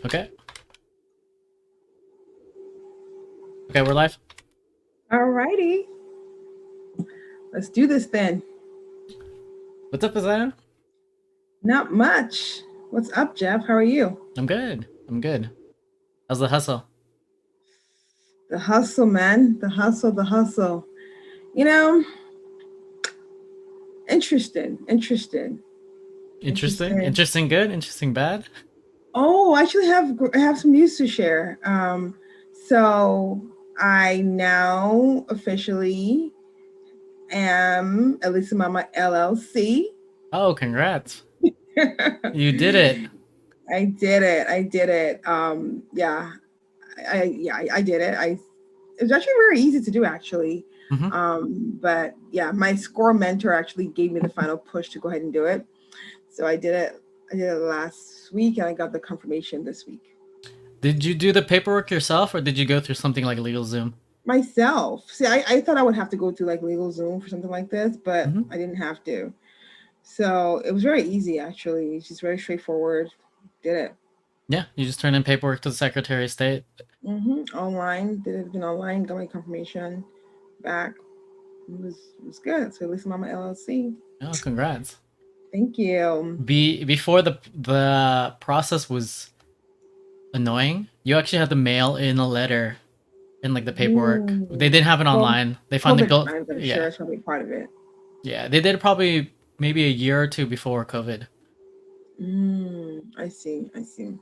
Okay. Okay, we're live. Alrighty, let's do this then. What's up, Fisayo? Not much. What's up, Jeff? How are you? I'm good. I'm good. How's the hustle? The hustle, man. The hustle, the hustle. You know, interesting, Interesting. interesting. Interesting good? Interesting bad? Oh, I have some news to share. So I now officially am Elisa Mama LLC. Oh, congrats. You did it. I did it. I did it. Yeah, I did it. It was actually very easy to do actually. Hmm. But yeah, my score mentor actually gave me the final push to go ahead and do it. So I did it. I did it last week, and I got the confirmation this week Did you do the paperwork yourself or did you go through something like LegalZoom? myself. See, I thought I would have to go through like LegalZoom for something like this, but Hmm. I didn't have to. So it was very easy actually. It's just very straightforward. Did it. Yeah, you just turn in paperwork to the Secretary of State. Online. Did it online. Got my confirmation back. It was good. So at least I'm on my LLC. Oh, congrats. Thank you. Before the process was annoying, you actually had to mail in a letter in like the paperwork. They Mm. didn't have it Well, online. They finally COVID built. times, I'm sure Yeah, it's probably part of it. yeah. They did probably maybe a year or two before COVID. I see. I see.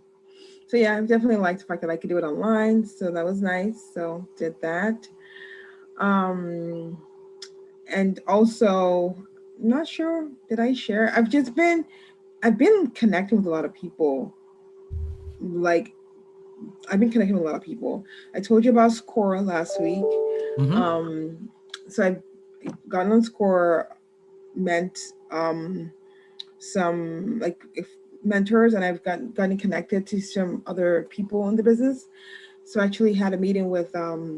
So yeah, I definitely liked the fact that I could do it online. So that was nice. So did that. Um, and also, I'm not sure. Did I share? I've been connecting with a lot of people. Like I've been connecting with a lot of people. I told you about Scora last week. Hmm. Um, so I've gotten on Scora meant some like if mentors, and I've gotten connected to some other people in the business. So I actually had a meeting with a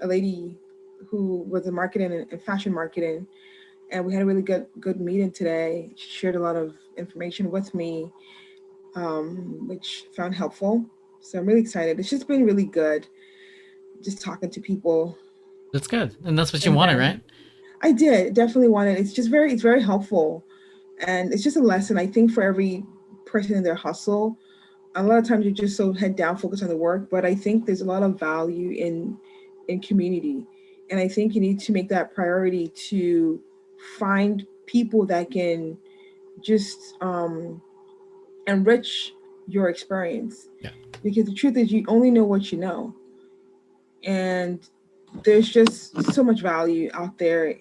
lady who was in marketing and fashion marketing, and we had a really good meeting today. She shared a lot of information with me, which I found helpful. So I'm really excited. It's just been really good, just talking to people. That's good, and that's what you And wanted, then right? I did definitely want it. It's very helpful, and it's just a lesson I think for every person in their hustle. A lot of times you're just so head down focused on the work, but I think there's a lot of value in community, and I think you need to make that priority to find people that can just enrich your experience, Yeah. because the truth is you only know what you know, and there's just so much value out there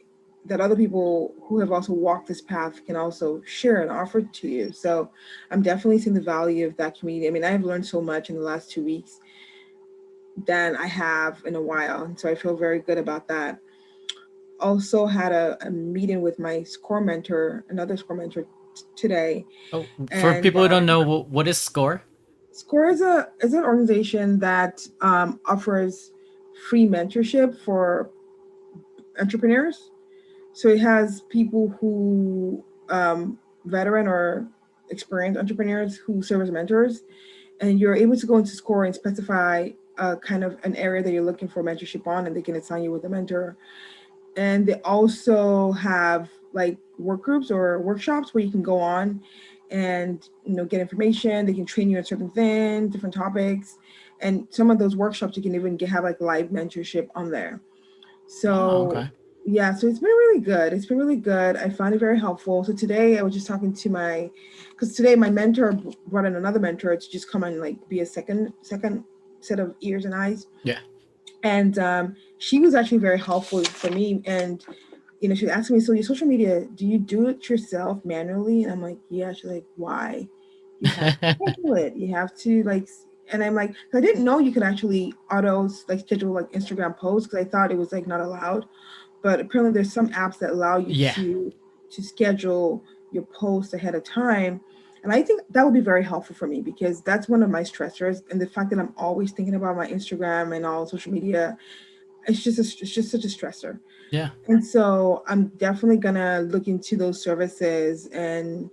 that other people who have also walked this path can also share and offer to you. So I'm definitely seeing the value of that community. I mean, I've learned so much in the last 2 weeks than I have in a while. And so I feel very good about that. Also had a meeting with my score mentor, another score mentor today. Oh, for And people who don't know, what is SCORE? Score is an organization that offers free mentorship for entrepreneurs. So it has people who veteran or experienced entrepreneurs who serve as mentors, and you're able to go into Score and specify kind of an area that you're looking for mentorship on, and they can assign you with a mentor. And they also have like work groups or workshops where you can go on and get information. They can train you on certain things, different topics, and some of those workshops you can even have like live mentorship on there. Oh, So okay. yeah, so it's been really good. It's been really good. I found it very helpful. So today I was just talking to because today my mentor brought in another mentor to just come and like be a second set of ears and eyes. Yeah. And she was actually very helpful for me. And she asked me, so your social media, do you do it yourself manually? And I'm like, yeah. She's like, why? You have to schedule it. You have to like, and I'm like, I didn't know you could actually auto like schedule like Instagram posts because I thought it was like not allowed. But apparently there's some apps that allow you Yeah. to schedule your posts ahead of time. And I think that would be very helpful for me because that's one of my stressors. And the fact that I'm always thinking about my Instagram and all social media, it's just such a stressor. Yeah. And so I'm definitely gonna look into those services and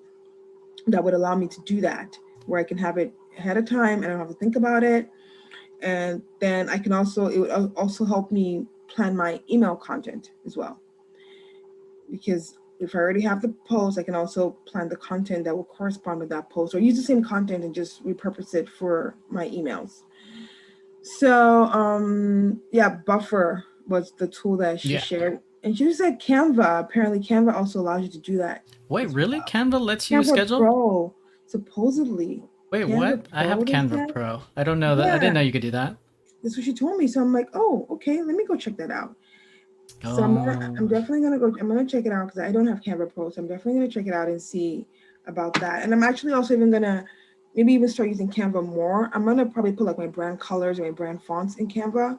that would allow me to do that, where I can have it ahead of time, and I don't have to think about it. And then it would also help me plan my email content as well, because if I already have the post, I can also plan the content that will correspond with that post, or use the same content and just repurpose it for my emails. So yeah, Buffer was the tool that she Yeah. shared. And she said Canva. Apparently Canva also allows you to do that Wait, as really? well. Canva lets you Canva schedule? Pro, supposedly. Wait, Canva what? I have Pro does Canva that? Pro. I don't know that. I Yeah, didn't know you could do that. that's what she told me. So I'm like, oh, okay, let me go check that out. So I'm Oh, definitely gonna go. I'm gonna check it out because I don't have Canva Pro. So I'm definitely gonna check it out and see about that. And I'm actually also even gonna maybe even start using Canva more. I'm gonna probably put like my brand colors and my brand fonts in Canva.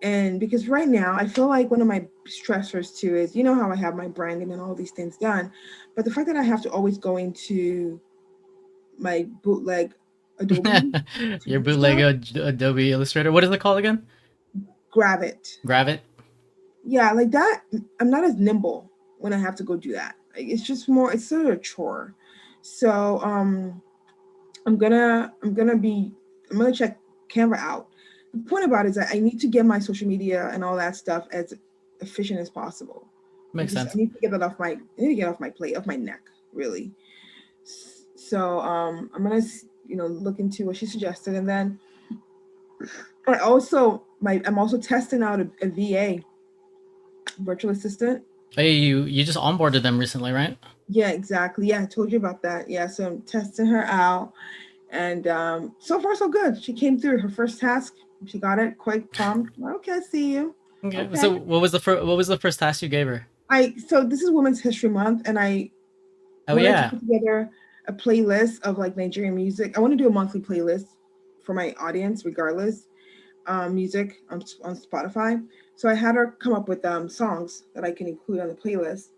And because right now I feel like one of my stressors too is, you know, how I have my branding and all these things done, but the fact that I have to always go into my bootleg Adobe to your do bootleg stuff, Adobe Illustrator. What is it called again? grab it. Gravit. Yeah, like that. I'm not as nimble when I have to go do that. Like, it's just more. It's sort of a chore. So I'm gonna check Canva out. The point about it is that I need to get my social media and all that stuff as efficient as possible. Makes I sense. need to get that off my I need to get off my plate, off my neck, really. So I'm gonna look into what she suggested, and then I'm also testing out a VA, virtual assistant. Hey, you just onboarded them recently, right? Yeah, exactly. Yeah, I told you about that. Yeah, so I'm testing her out, and so far so good. She came through her first task. She got it quite prompt. Okay, I see you. Okay. Okay. So what was the first task you gave her? So this is Women's History Month, and I Oh wanted to yeah. put together a playlist of like Nigerian music. I want to do a monthly playlist for my audience, regardless, music on Spotify. So I had her come up with songs that I can include on the playlist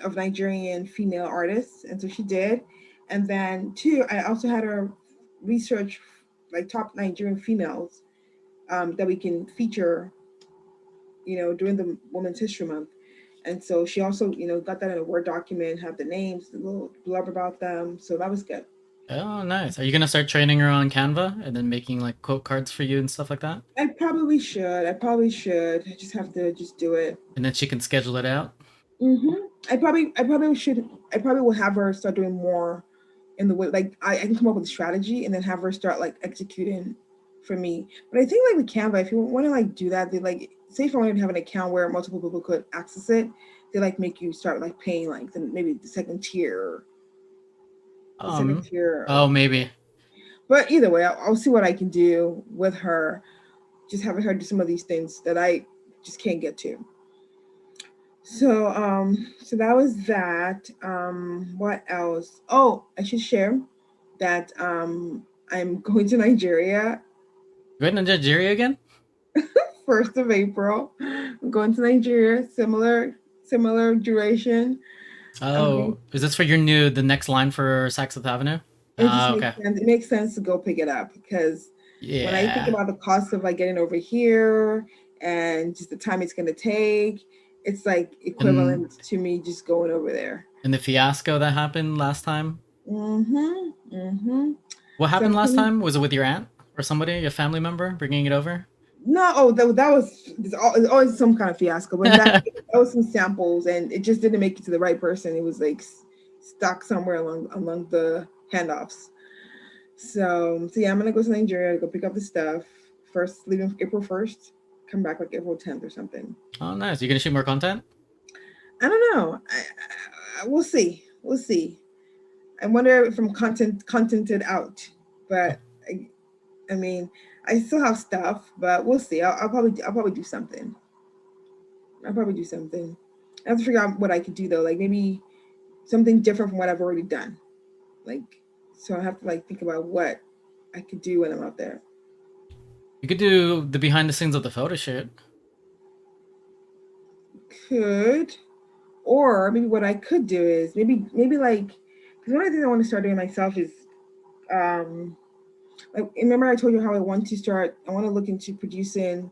of Nigerian female artists, and so she did. And then two, I also had her research like top Nigerian females that we can feature, during the Women's History Month. And so she also, got that in a Word document, have the names, a little blurb about them. So that was good. Oh, nice. Are you gonna start training her on Canva and then making like quote cards for you and stuff like that? I probably should. I probably should. I just have to just do it. And then she can schedule it out. I probably should. I probably will have her start doing more in the way, like I can come up with a strategy and then have her start like executing for me. But I think like with Canva, if you want to like do that, they like say if I wanted to have an account where multiple people could access it, they like make you start like paying like maybe the second Um. tier Oh, of. maybe. But either way, I'll see what I can do with her. Just having her do some of these things that I just can't get to. So that was that. What else? Oh, I should share that I'm going to Nigeria Going to Nigeria again? 1st of April. I'm going to Nigeria, similar duration. I'm going. Oh, is this for the next line for Saks Fith Avenue? It just makes Okay. sense. It makes sense to go pick it up because when I think Yeah. about the cost of like getting over here and just the time it's going to take, it's like And equivalent to me just going over there. the fiasco that happened last time. Mhm. Mhm. What So happened I'm last coming. time? Was it with your aunt or somebody, a family member, bringing it over? No, oh, that was it's always some kind of fiasco. But that was some samples, and it just didn't make it to the right person. It was like stuck somewhere along the handoffs. So yeah, I'm gonna go to Nigeria to go pick up the stuff. First, leaving April 1st, come back like April 10th or something. Oh, nice. You gonna shoot more content? I don't know. We'll see. We'll see. I wonder if I'm contented out, but I mean, I still have stuff, but we'll see. I'll probably do something. I'll probably do something. I have to figure out what I could do though, like maybe something different from what I've already done. Like, so I have to like think about what I could do when I'm out there. You could do the behind the scenes of the photo shoot. Could, or maybe what I could do is maybe like, because one of the things I want to start doing myself is um like, remember I told you how I want to look into producing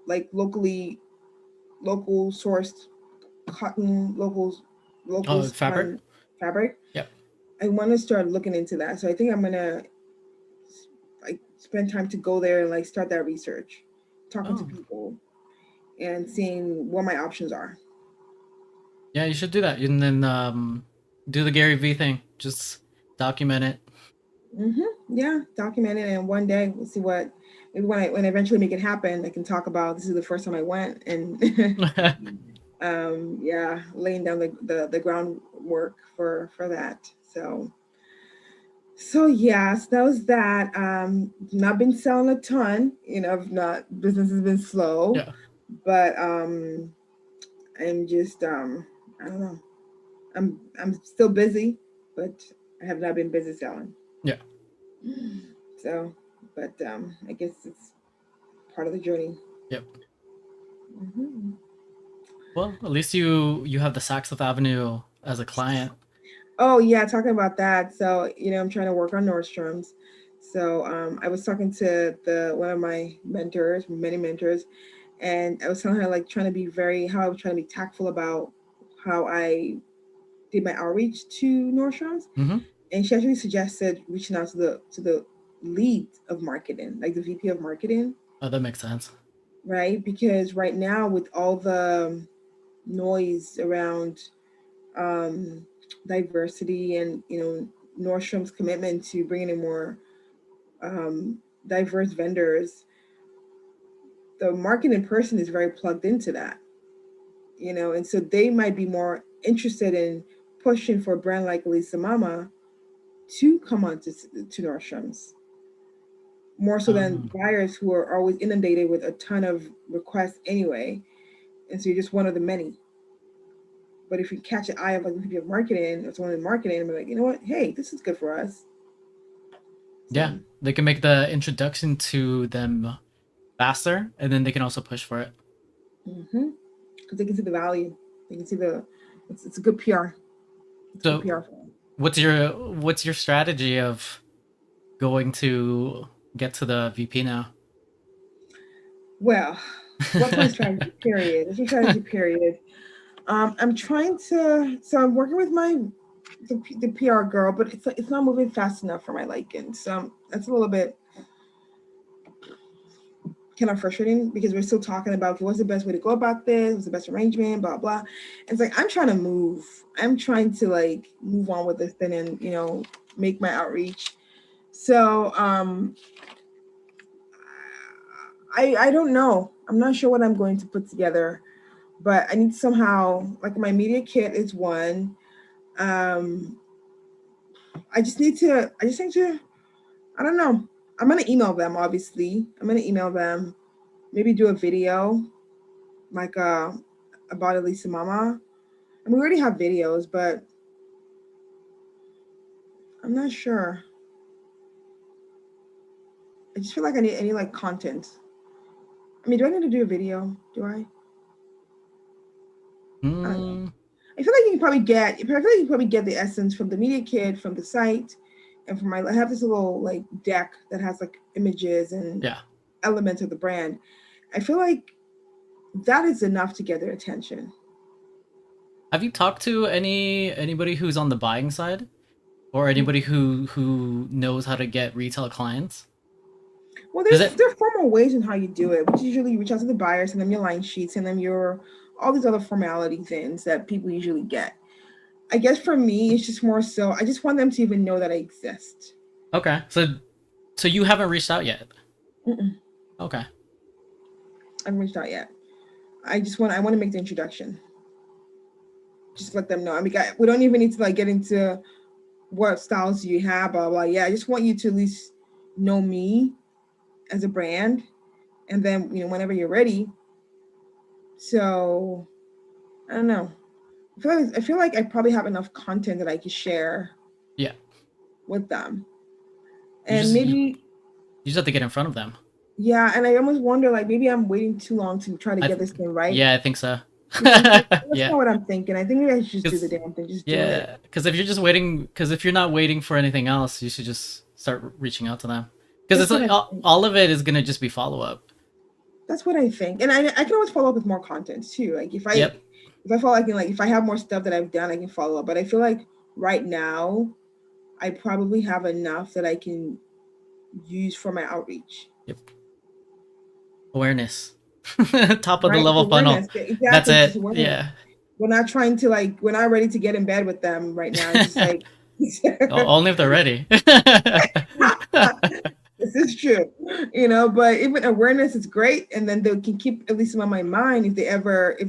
like local sourced cotton, local Oh, fabric. spun fabric. Yep. I want to start looking into that. So I think I'm gonna like spend time to go there and like start that research, talking to Oh, people and seeing what my options are. yeah, you should do that, and then do the Gary V thing. Just document it. Yeah, document it, and one day we'll see what. Maybe when I eventually make it happen, I can talk about this is the first time I went, and yeah, laying down the groundwork for that. So yes, that was that. Not been selling a ton, I've not business has been slow, Yeah, but I'm just I don't know. I'm still busy, but I have not been busy selling. yeah. So, but I guess it's part of the journey. Yep. hmm Well, at least you have the Saks Fith Avenue as a client. Oh yeah, talking about that. So I'm trying to work on Nordstrom's. So I was talking to the one of my mentors, many mentors, and I was telling her like trying to be how I was trying to be tactful about how I did my outreach to Nordstrom's, Mm-hmm. and she actually suggested reaching out to the lead of marketing, like the VP of marketing, Oh, that makes sense. right? Because right now with all the noise around um, diversity and Nordstrom's commitment to bringing in more um, diverse vendors, the marketing person is very plugged into that, and so they might be more interested in pushing for a brand like Lisa Mama to come on to Nordstrom's more so than Um, buyers who are always inundated with a ton of requests anyway, and so you're just one of the many. But if you catch the eye of like the VP of marketing or someone in marketing and be like, you know what, hey, this is good for us. So, yeah, they can make the introduction to them faster, and then they can also push for it. because they can see the value, they can see it's a good PR. It's good So, PR for them. what's your strategy of going to get to the VP now? Well, what's my strategy? Period. What's your strategy? Period. I'm trying to. So I'm working with the PR girl, but it's not moving fast enough for my liking. So that's a little bit kind of frustrating because we're still talking about okay, what's the best way to go about this, what's the best arrangement, blah blah. It's like I'm trying to move. I'm trying to like move on with this thing and make my outreach. So I don't know. I'm not sure what I'm going to put together, but I need somehow like my media kit is one. Um I just need to I don't know. I'm gonna email them obviously. I'm gonna email them, maybe do a video like about Elisa Mama. I mean, we already have videos, but I'm not sure. I just feel like I need any like content. I mean, do I need to do a video? Do I? I don't know. Mm, I feel like you can probably get. I feel like you can probably get the essence from the media kit, from the site, and from my. I have this little like deck that has like images and yeah. elements of the brand. I feel like that is enough to get their attention. Have you talked to anybody who's on the buying side, or anybody who knows how to get retail clients? Well, Does it? there are formal ways in how you do it, which is usually you reach out to the buyer, send them your line sheets, send them your all these other formality things that people usually get. I guess for me, it's just more so I just want them to even know that I exist. Okay, so you haven't reached out yet. Mm-mm, Okay. I haven't reached out yet. I want to make the introduction. Just let them know. I mean, we don't even need to like get into what styles do you have, blah blah. Yeah, I just want you to at least know me as a brand, and then whenever you're ready. So I don't know. I feel like I probably have enough content that I can share Yeah. with them, You and just you, maybe you just have to get in front of them. yeah. And I almost wonder like maybe I'm waiting too long to try to I get th- this thing right. yeah, I think so. You think so? That's Yeah. not what I'm thinking. I think maybe I should just do the Cause damn thing. Just do it. yeah, because if you're just waiting, because if you're not waiting for anything else, you should just start reaching out to them. Because That's it's what like I think. all of it is gonna just be follow up. That's what I think. And I can always follow up with more content too. Like Yep. if I feel like if I have more stuff that I've done, I can follow up. But I feel like right now I probably have enough that I can use for my outreach. Yep. Awareness. Top of the Right? It's level funnel. awareness. That's Exactly. It's just it. awareness. Yeah. We're not trying to like, we're not ready to get in bed with them right now. It's just like, Only if they're ready. this is true, but even awareness is great. And then they can keep at least in my mind if the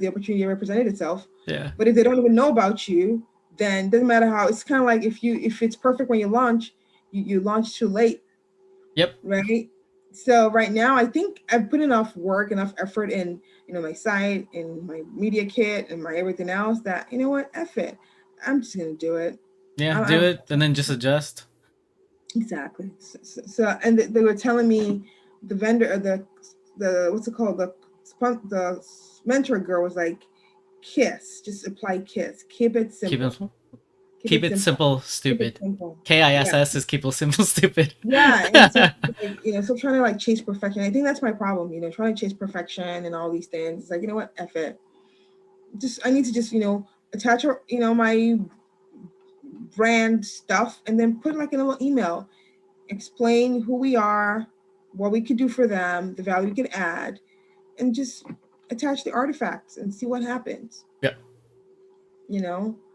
opportunity ever presented itself. Yeah. But if they don't even know about you, then it doesn't matter how. It's kind of like if it's perfect when you launch, you launch too late, Yep. right? So right now, I think I've put enough work, enough effort in, my site and my media kit and my everything else that, you know what, F it. I'm just gonna do it. Yeah. I Do don't it and then just adjust. exactly. So and they were telling me the vendor, the what's it called, the mentor girl was like, kiss, just apply kiss, keep it Keep simple, it keep it simple, keep it stupid. simple. Yeah. KISS is keep it simple, stupid. Yeah, and so like, so trying to like chase perfection. I think that's my problem. Trying to chase perfection and all these things. It's like, you know what, F it. I need to just attach my brand stuff and then put like in a little email, explain who we are, what we could do for them, the value we could add, and just attach the artifacts and see what happens. Yeah.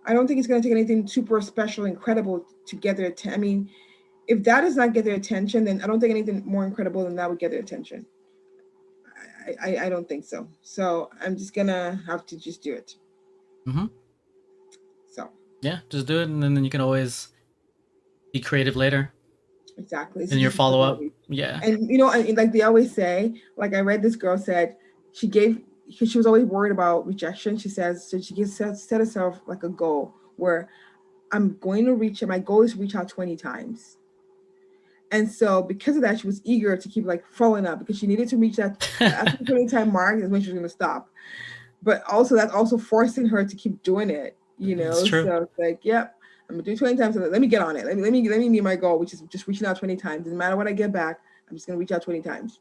I don't think it's going to take anything super special, incredible to get their attention. I mean, if that does not get their attention, then I don't think anything more incredible than that would get their attention. I don't think so. So I'm just gonna have to just do it. Mm-hmm. So Yeah, just do it, and then you can always be creative later exactly. in your This is follow up. Yeah. and and like they always say, like I read this girl said she gave, because she was always worried about rejection. She says so she set herself like a goal where I'm going to reach it. My goal is to reach out 20 times. And so because of that, she was eager to keep like following up because she needed to reach that after the 20-time mark is when she was gonna stop. But also that's also forcing her to keep doing it, It's true. So it's like, yep, I'm gonna do 20 times. So let me get on it. Let me meet my goal, which is just reaching out 20 times. Doesn't matter what I get back, I'm just gonna reach out 20 times.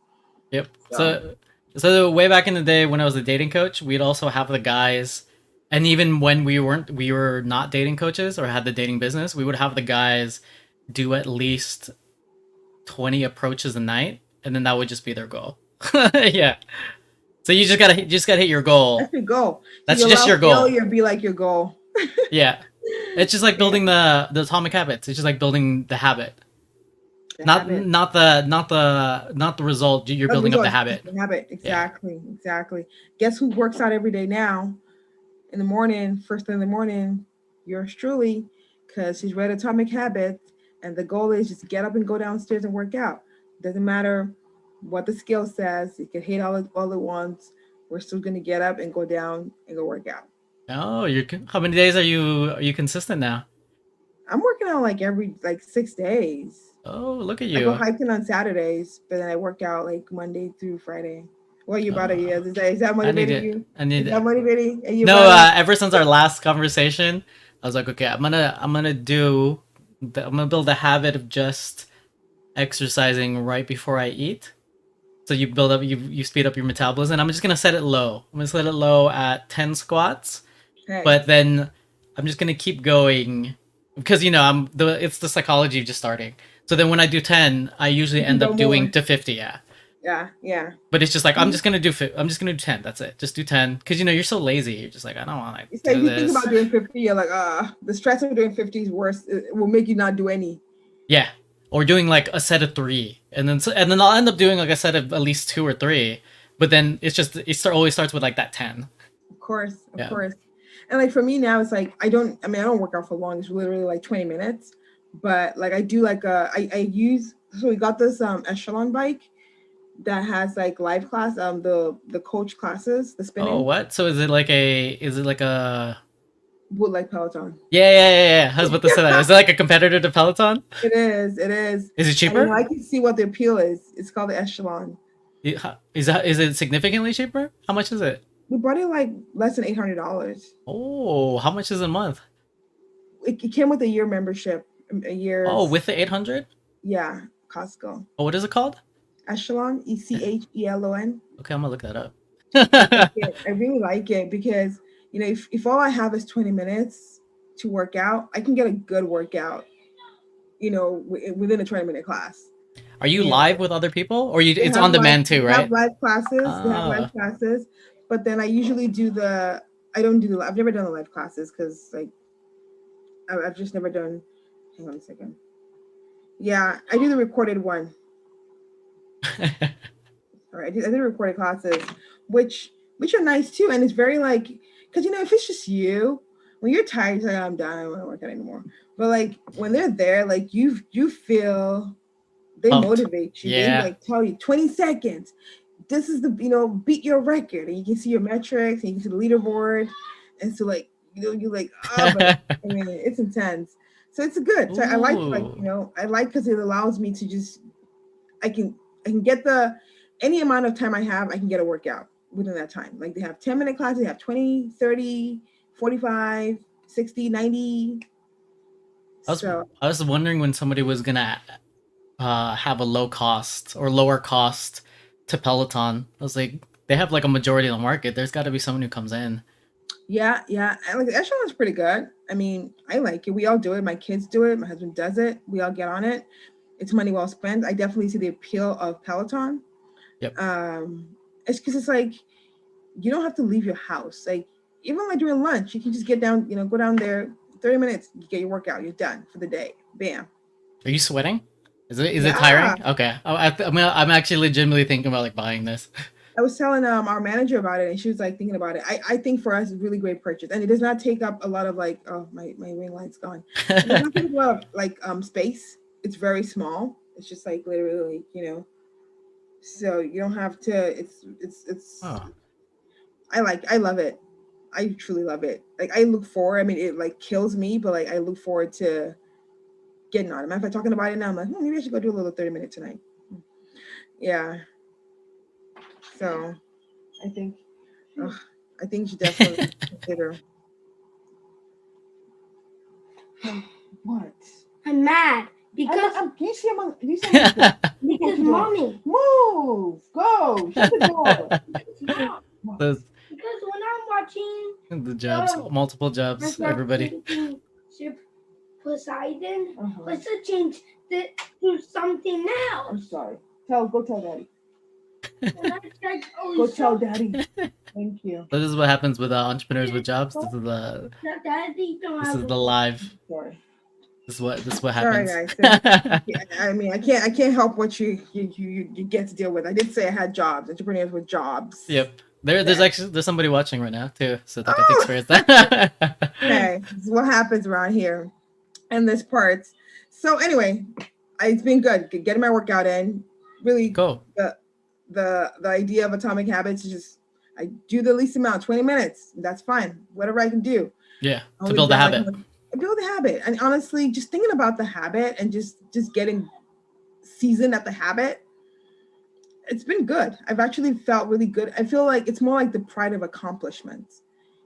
Yep. So way back in the day when I was a dating coach, we'd also have the guys, and even when we were not dating coaches or had the dating business, we would have the guys do at least 20 approaches a night, and then that would just be their goal. Yeah. So you just gotta hit your goal. That's your goal. That's You just allow your goal. failure be like your goal. Yeah. It's just like building the atomic habits. It's just like building the habit. Not the result. You're building up the habit. The habit. Exactly. Yeah. Exactly. Guess who works out every day now? In the morning, first thing in the morning, yours truly, because she's read Atomic Habits, and the goal is just get up and go downstairs and work out. Doesn't matter what the scale says. You can hate all at once. We're still gonna get up and go down and go work out. Oh, how many days are you consistent now? I'm working out like every 6 days. Oh, look at I go you. hiking on Saturdays, but then I work out like Monday through Friday. What you about a year? Is that motivating you? Is that motivating? No, ever since our last conversation, I was like, okay, I'm gonna build a habit of just exercising right before I eat. So you speed up your metabolism. I'm just gonna set it low. I'm gonna set it low at 10 squats. Hey. But then I'm just gonna keep going because it's the psychology of just starting. So then when I do 10, I usually end up doing to 50. Yeah. Yeah. But it's just like I'm just gonna do 10. That's it. Just do 10 because you're so lazy. You're just like I don't want to. It's like you think about doing 50, you're like, the stress of doing 50 is worse. It will make you not do any. Yeah, or doing like a set of 3, and then I'll end up doing like a set of at least 2 or 3. But then always starts with like that 10. Of course. And like for me now, it's like I don't work out for long. It's literally like 20 minutes. But like I do like I use, so we got this Echelon bike that has like live class, the coach classes, the spinning. Oh, what? So is it like a would like Peloton? Yeah. I was about to say that. Is it like a competitor to Peloton? It is. Is it cheaper? I can see what the appeal is. It's called the Echelon. Is it significantly cheaper? How much is it? We bought it like less than $800. Oh, how much is a month? It came with a year membership. A year. Oh, with the 800? Yeah, Costco. Oh, what is it called? Echelon, ECHELON. Okay, I'm gonna look that up. I really like it because if all I have is 20 minutes to work out, I can get a good workout. Within a 20-minute class. Are you Yeah, live with other people, or you? they It's have on live demand too, they have right? live classes. They have live Ah, classes, but then I usually do the. I don't do the. I've never done the live classes because like I've just never done. Hang on a second. Yeah, I do the recorded one. All right, I did recorded classes, which which are nice too, and it's very like because if it's just you, when you're tired, you're like I'm done, I don't want to work out anymore. But like when they're there, like you feel they pumped. motivate you. They Yeah. like tell you 20 seconds. This is the beat your record, and you can see your metrics, and you can see the leaderboard, and so like you're like but I mean it's intense. So it's good. So I like Ooh. I like because it allows me to just I can I can get the any amount of time I have, I can get a workout within that time. Like they have 10-minute classes, they have 20, 30, 45, 60, 90. I was So I was wondering when somebody was gonna have a low cost or lower cost to Peloton. I was like, they have like a majority of the market. There's got to be someone who comes in. yeah, yeah. And like the echelon is pretty good. I mean, I like it. We all do it. My kids do it. My husband does it. We all get on it. It's money well spent. I definitely see the appeal of Peloton. Yep. Um, it's because it's like you don't have to leave your house. Like even like during lunch, you can just get down, go down there, 30 minutes, you get your workout, you're done for the day. Bam. Are you sweating? Is it Yeah. tiring? Okay. I'm actually legitimately thinking about like buying this. I was telling our manager about it and she was like thinking about it. I think for us it's a really great purchase. And it does not take up a lot of like my ring light's gone. It does not take up a lot of like space. It's very small. It's just like literally, so you don't have to it's Oh, I love it. I truly love it. Like I look forward. I mean, it like kills me, but like I look forward to getting on it. Matter of fact, talking about it now, I'm like, maybe I should go do a little 30 minute tonight. Yeah. So I think, ugh, I think you should definitely consider. What? I'm mad because Can you see do you see I'm because mommy. Move. Go. Shut the door. Mom, the because when I'm watching the jobs, multiple I jobs, start everybody. thinking Ship Poseidon, Uh-huh. let's change to something I'm else. sorry. Go tell daddy. And I said, Go tell daddy. Thank you. So this is what happens with entrepreneurs with jobs. Daddy don't This have is a the phone. live. Sorry. This is what Sorry, happens. guys. I mean, I can't help what you get to deal with. I did say I had jobs, entrepreneurs with jobs. Yep. There's somebody watching right now too, so that could Oh, experience that. okay. This is what happens around here and this part. So anyway, it's been good getting my workout in. Really, Cool. the idea of atomic habits is just I do the least amount, 20 minutes. That's fine. Whatever I can do. Yeah, I'll to leave it build a down habit. like build a habit. And honestly, just thinking about the habit and just getting seasoned at the habit, it's been good. I've actually felt really good. I feel like it's more like the pride of accomplishment.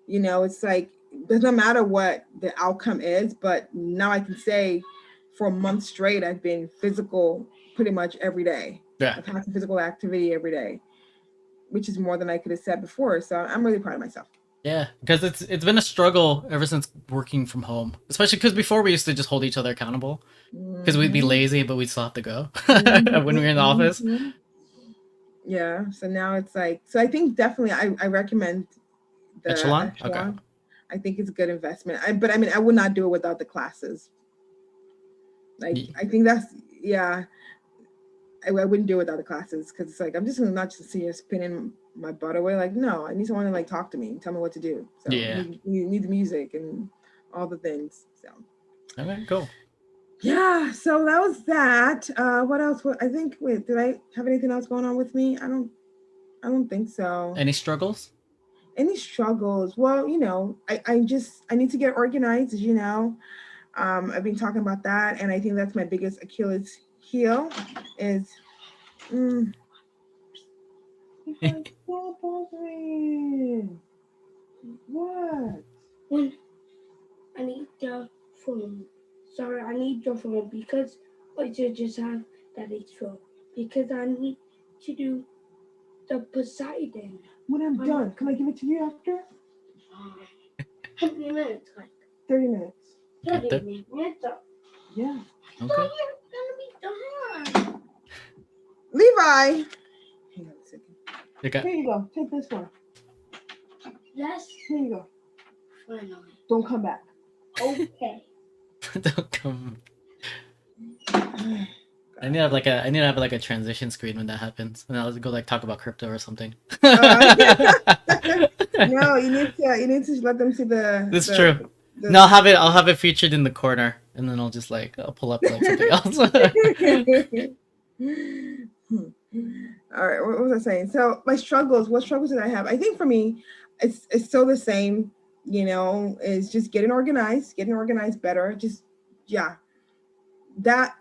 It's like it doesn't matter what the outcome is, but now I can say for a month straight I've been physical pretty much every day. Yeah. I've had some physical activity every day, which is more than I could have said before. So I'm really proud of myself. Yeah, because it's been a struggle ever since working from home, especially because before we used to just hold each other accountable because we'd be Mhm. lazy, but we'd still have to go Mhm. when we were in the office. Mhm. Yeah. So now it's like, so I think definitely I recommend the Echelon. Okay. echelon. I think it's a good investment. But I mean, I would not do it without the classes. Like, Ye- I think that's, yeah, I wouldn't do it without the classes because it's like, I'm just not just sitting here spinning my butt away. Like, no, I need someone to like talk to me and tell me what to do. So Yeah. you need the music and all the things. So Okay. Cool. yeah, so that was that. What else? I think, wait, did I have anything else going on with me? I don't think so. Any struggles? Any struggles? Well, I need to get organized, as you know. I've been talking about that, and I think that's my biggest Achilles heel is stop bothering. What? When I need the phone. Sorry, I need your phone because I should just have Daddy's phone because I need to do the Poseidon. When I'm done, can I give it to you after How many minutes? Like 30 minutes? 30 Okay. minutes. Yeah. I Okay. thought you were gonna be done. Levi. Hang on a second. Okay. Here you go. Take this one. Yes. Here you go. Finally. Don't come back. Okay. Don't come. I need to have like a transition screen when that happens, and I'll go like talk about crypto or something. No, you need to let them see the. This is true. No, I'll have it featured in the corner, and then I'll pull up like something else. All right, what was I saying? So what struggles did I have? I think for me, it's still the same. Is just getting organized better. Just yeah, that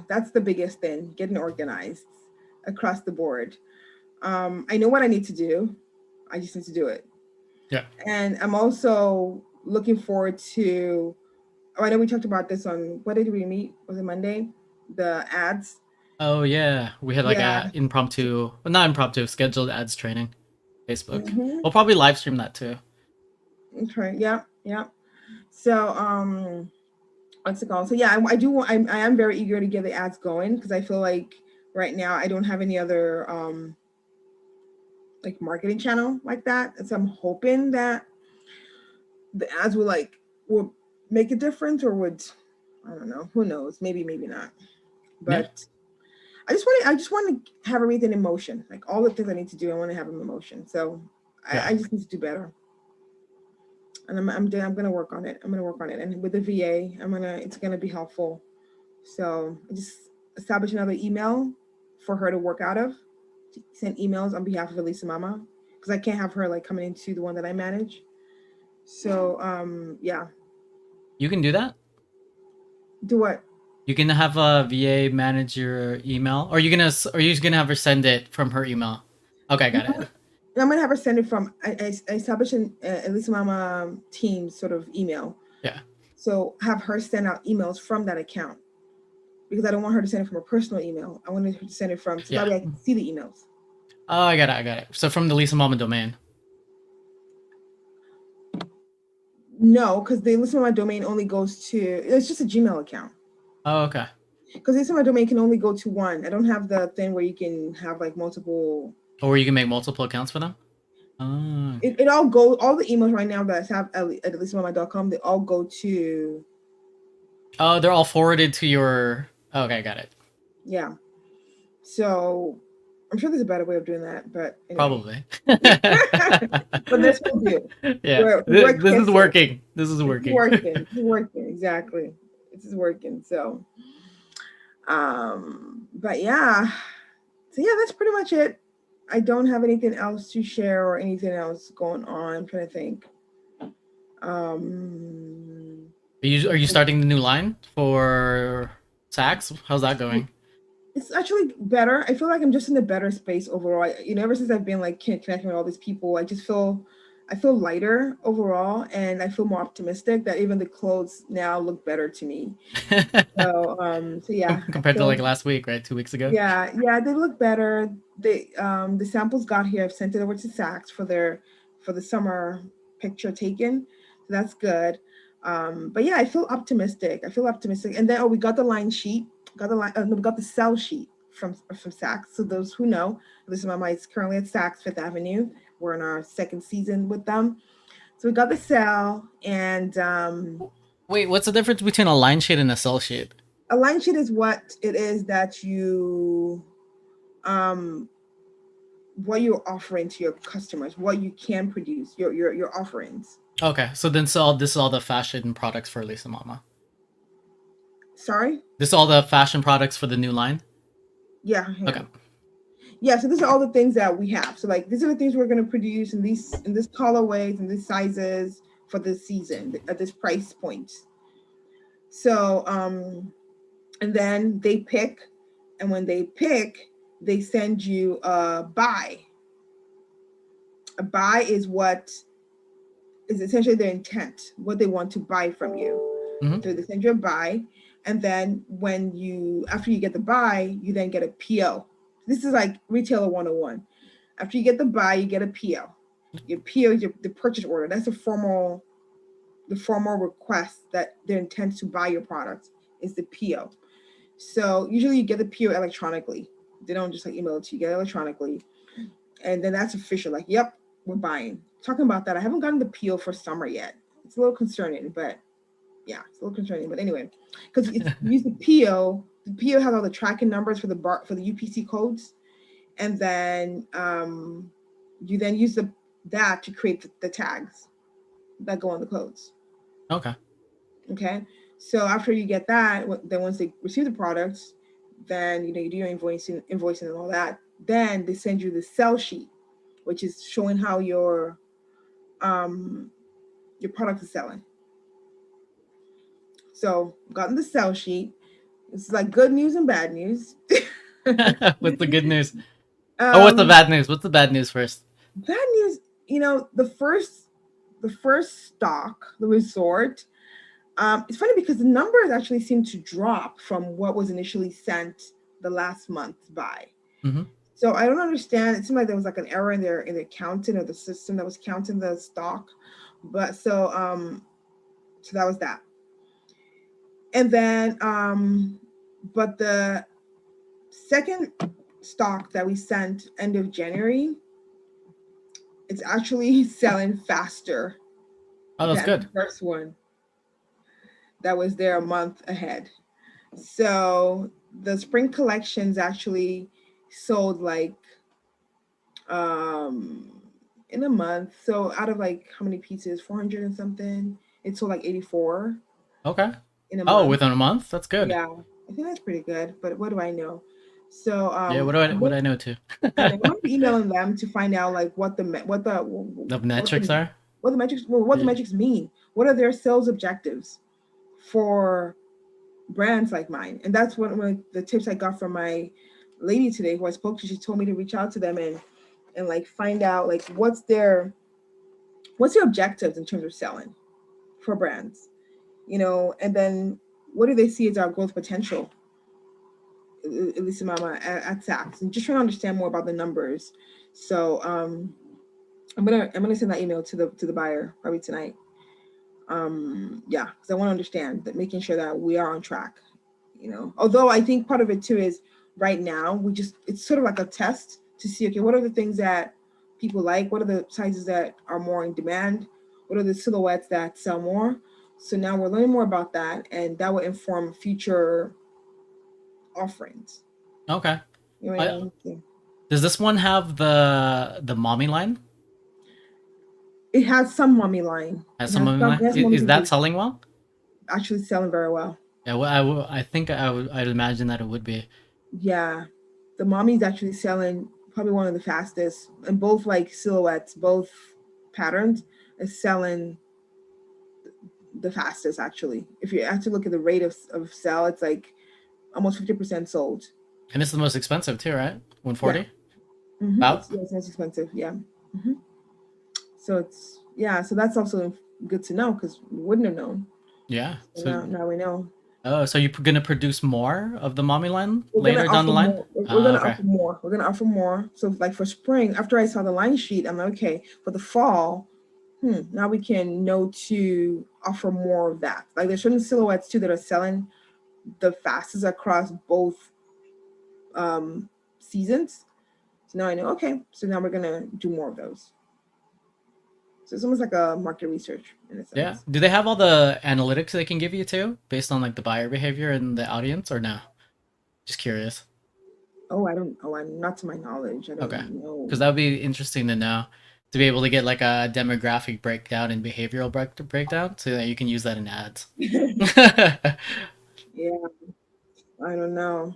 that's the biggest thing. Getting organized across the board. I know what I need to do. I just need to do it. Yeah. And I'm also looking forward to. Oh, I know we talked about this on what did we meet? Was it Monday? The ads. Oh yeah, we had like a not impromptu, scheduled ads training, Facebook. Mm-hmm. We'll probably live stream that too. Okay. Yeah. So what's it called? So yeah, I am very eager to get the ads going because I feel like right now I don't have any other like marketing channel like that, and so I'm hoping that the ads will make a difference, or would, I don't know, who knows, maybe not, but I just want to have everything in motion, like all the things I need to do. I want to have them in motion, so I just need to do better, and I'm gonna work on it. And with the VA, it's gonna be helpful. So I just establish another email for her to work out of, to send emails on behalf of Elisa Mama, because I can't have her like coming into the one that I manage. So yeah. You can do that? Do what? You can have a VA manage your email, or are you just gonna have her send it from her email? Okay, got it. I'm gonna have her send it from I established an Elisa Mama Teams sort of email. Yeah. So have her send out emails from that account, because I don't want her to send it from her personal email. I want her to send it from, so that way I can see the emails. Oh, I got it. So from the Lisa Mama domain. No, because the Lisa Mama domain only goes to, it's just a Gmail account. Oh, okay. Because Lisa Mama domain can only go to one. I don't have the thing where you can have like multiple. Or you can make multiple accounts for them? Oh. It all goes, all the emails right now that I have at lisamama.com, they all go to. Oh, they're all forwarded to your. Oh, okay, got it. Yeah. So I'm sure there's a better way of doing that, but anyway. Probably. But this will do. Yeah, this is working. This is working. It's working. Exactly. This is working. So, but yeah. So yeah, that's pretty much it. I don't have anything else to share or anything else going on. I'm trying to think. Are you starting the new line for Saks? How's that going? It's actually better. I feel like I'm just in a better space overall. Ever since I've been like connecting with all these people, I feel lighter overall, and I feel more optimistic that even the clothes now look better to me. So yeah. Compared to like last week, right? 2 weeks ago. Yeah, they look better. The samples got here. I've sent it over to Saks for the summer picture taken. So that's good. But yeah, I feel optimistic. And then we got the line sheet. We got the sell sheet from Saks. So those who know, Lisa Mama is currently at Saks Fifth Avenue. We're in our second season with them. So we got the sell, and wait, what's the difference between a line sheet and a sell sheet? A line sheet is what it is that you what you're offering to your customers, what you can produce, your offerings. Okay, so then this is all the fashion products for Lisa Mama. Sorry? This is all the fashion products for the new line? Yeah. Okay. Yeah, so these are all the things that we have. So like these are the things we're going to produce in this colorways and these sizes for this season at this price point. So and then they pick, and when they pick, they send you a buy. A buy is what is essentially their intent, what they want to buy from you. Mm-hmm. So they send you a buy, and then after you get the buy, you then get a PO. This is like retailer 101. After you get the buy, you get a PO. Your PO is the purchase order. That's the formal request that their intent to buy your product is the PO. So usually you get the PO electronically. They don't just like email it to you, get it electronically. And then that's official. Like, yep, we're buying. Talking about that, I haven't gotten the PO for summer yet. It's a little concerning, but yeah, it's a little concerning. But anyway, because you use the PO. The PO has all the tracking numbers for the UPC codes, and then you then use that to create the tags that go on the codes. Okay. Okay. So after you get that, then once they receive the products, then you do your invoicing and all that. Then they send you the sell sheet, which is showing how your product is selling. So gotten the sell sheet. It's like good news and bad news. What's the good news? What's the bad news? What's the bad news first? Bad news, the first stock, the resort. It's funny because the numbers actually seem to drop from what was initially sent the last month by. Mm-hmm. So I don't understand. It seemed like there was like an error in their counting, or the system that was counting the stock. But so that was that. And then but the second stock that we sent end of January, it's actually selling faster. Oh, that's good. The first one that was there a month ahead. So the spring collections actually sold like in a month. So out of like how many pieces? 400 and something. It sold like 84. Okay. In a month. Within a month? That's good. Yeah, I think that's pretty good. But what do I know? So yeah, what do I know too? I'm emailing them to find out like what the metrics are. What the metrics? Well, what the metrics mean? What are their sales objectives for brands like mine? And that's one of the tips I got from my lady today who I spoke to. She told me to reach out to them and like find out like what's their objectives in terms of selling for brands, and then what do they see as our growth potential, at least Mama at Saks, and just trying to understand more about the numbers. So I'm gonna send that email to the buyer probably tonight. Yeah, because I want to understand that, making sure that we are on track. Although I think part of it too is right now it's sort of like a test to see, okay, what are the things that people like? What are the sizes that are more in demand? What are the silhouettes that sell more? So now we're learning more about that, and that will inform future offerings. Okay. Does this one have the mommy line? It has some mommy line. Is that selling well? Actually selling very well. Yeah, well, I think I'd imagine that it would be. Yeah, the mommy's actually selling probably one of the fastest, and both like silhouettes, both patterns is selling the fastest actually. If you actually look at the rate of sell, it's like almost 50% sold. And it's the most expensive too, right? 140. Yeah. Mm-hmm. It's most expensive. Yeah. Mm-hmm. So so that's also good to know because we wouldn't have known. Yeah. So now we know. Oh, so you're gonna produce more of the mommy line later down the line? We're gonna offer more. We're gonna offer more. So like for spring, after I saw the line sheet, I'm like, okay, for the fall, now we can know to offer more of that. Like there's certain silhouettes too that are selling the fastest across both seasons. So now I know, okay, so now we're gonna do more of those. So it's almost like a market research in a sense. Yeah. Do they have all the analytics they can give you too, based on like the buyer behavior and the audience, or no? Just curious. I'm not to my knowledge. I don't know. Because that would be interesting to know, to be able to get like a demographic breakdown and behavioral breakdown, so that you can use that in ads. Yeah, I don't know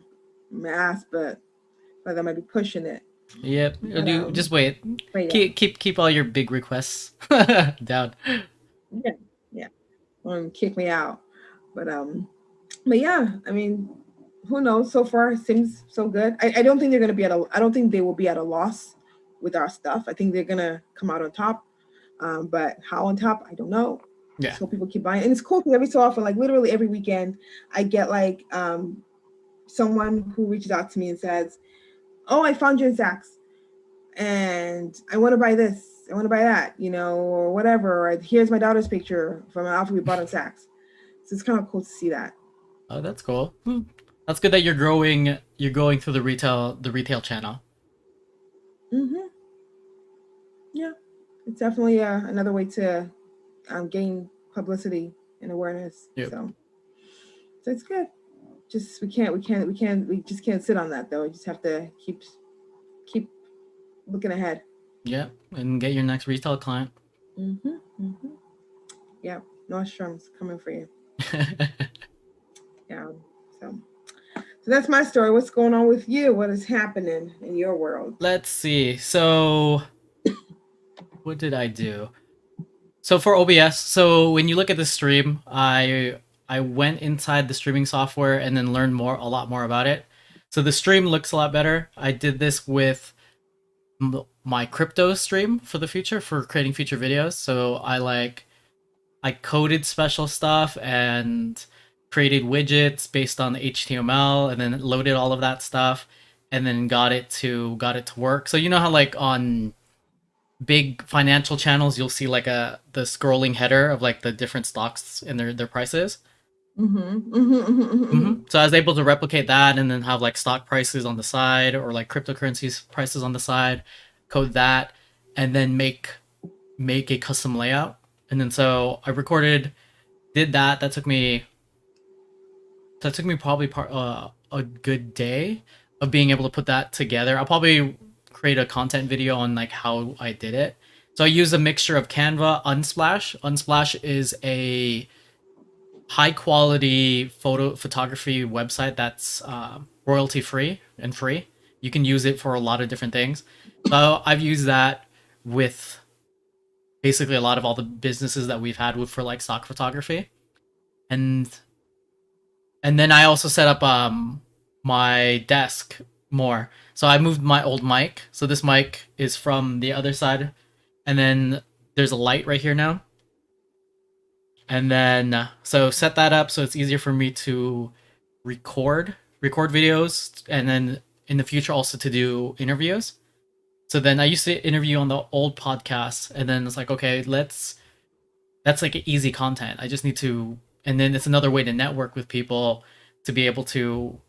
math, but that might be pushing it. Yep. Just wait. Keep all your big requests down. Yeah. Kick me out, but yeah. I mean, who knows? So far, it seems so good. I don't think they're gonna be I don't think they will be at a loss with our stuff. I think they're gonna come out on top. But how on top, I don't know. Yeah. So people keep buying, and it's cool because every so often, like literally every weekend, I get like someone who reaches out to me and says, "Oh, I found you in Saks, and I want to buy this. I want to buy that, or whatever. Or here's my daughter's picture from an outfit we bought in Saks." So it's kind of cool to see that. Oh, that's cool. That's good that you're growing you're going through the retail channel. Mm-hmm. Yeah, it's definitely another way to gain publicity and awareness. Yep. So it's good. Just we just can't sit on that though. We just have to keep looking ahead. Yeah, and get your next retail client. Mm-hmm. Mm-hmm. Yeah, Nordstrom's coming for you. Yeah. So that's my story. What's going on with you? What is happening in your world? Let's see. So, what did I do? So for OBS, so when you look at the stream, I went inside the streaming software and then learned a lot more about it. So the stream looks a lot better. I did this with my crypto stream for the future for creating future videos. So I coded special stuff and created widgets based on HTML and then loaded all of that stuff and then got it to work. So you know how like on big financial channels you'll see like the scrolling header of like the different stocks and their prices. Mm-hmm. Mm-hmm. Mm-hmm. Mm-hmm. So I was able to replicate that and then have like stock prices on the side or like cryptocurrencies prices on the side, code that, and then make a custom layout. And then so I did that. That took me probably a good day of being able to put that together. I'll probably create a content video on like how I did it. So I use a mixture of Canva, Unsplash. Unsplash is a high quality photography website that's royalty free and free. You can use it for a lot of different things. So I've used that with basically a lot of all the businesses that we've had with for like stock photography, and then I also set up my desk more. So I moved my old mic. So this mic is from the other side, and then there's a light right here now. And then so set that up so it's easier for me to record videos, and then in the future also to do interviews. So then I used to interview on the old podcast, and then it's like, okay, that's like easy content. I just need to, and then it's another way to network with people to be able to